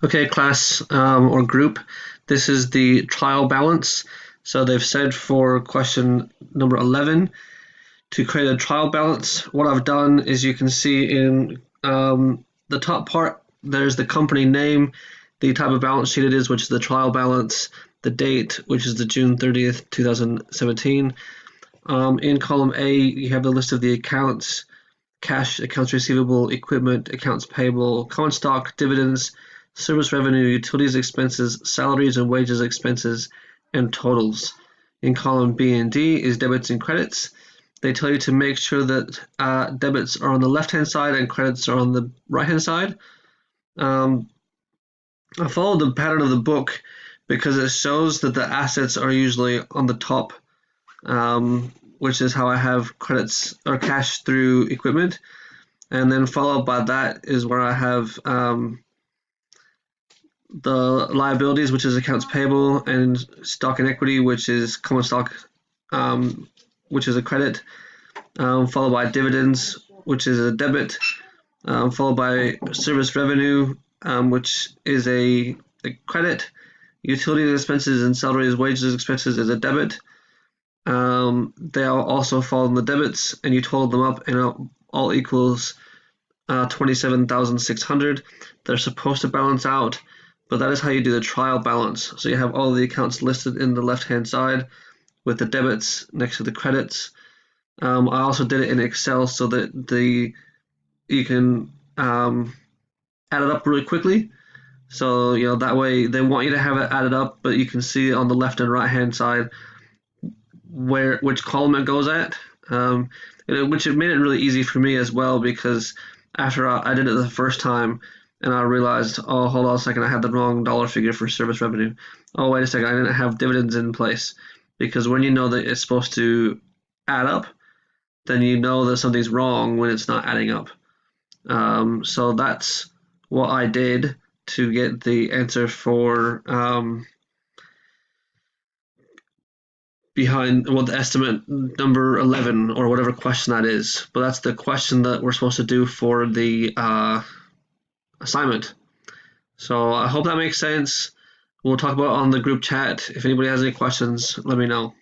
Okay, class or group, this is the trial balance. So they've said for question number 11 to create a trial balance. What I've done is you can see in the top part, there's the company name, the type of balance sheet it is, which is the trial balance, the date, which is the June 30th, 2017. In column A, you have the list of the accounts, cash, accounts receivable, equipment, accounts payable, common stock, dividends, service revenue, utilities expenses, salaries and wages expenses, and totals. In column B and D is debits and credits. They tell you to make sure that debits are on the left-hand side and credits are on the right-hand side. Um, I followed the pattern of the book because it shows that the assets are usually on the top, which is how I have credits or cash through equipment. And then followed by that is where I have the liabilities, which is accounts payable, and stock and equity, which is common stock, which is a credit, followed by dividends, which is a debit, followed by service revenue, which is a credit, utility expenses and salaries, wages, expenses is a debit. They also fall in the debits, and you total them up, and it all equals 27,600. They're supposed to balance out, but that is how you do the trial balance. So you have all the accounts listed in the left-hand side with the debits next to the credits. I also did it in Excel so that you can add it up really quickly. So that way they want you to have it added up, but you can see on the left and right hand side which column it goes at, which it made it really easy for me as well because after I did it the first time and I realized, oh, hold on a second, I had the wrong dollar figure for service revenue. Oh, wait a second, I didn't have dividends in place. Because when you know that it's supposed to add up, then you know that something's wrong when it's not adding up. So that's what I did to get the answer for behind the estimate number 11 or whatever question that is. But that's the question that we're supposed to do for the assignment. So I hope that makes sense. We'll talk about it on the group chat. If anybody has any questions, let me know.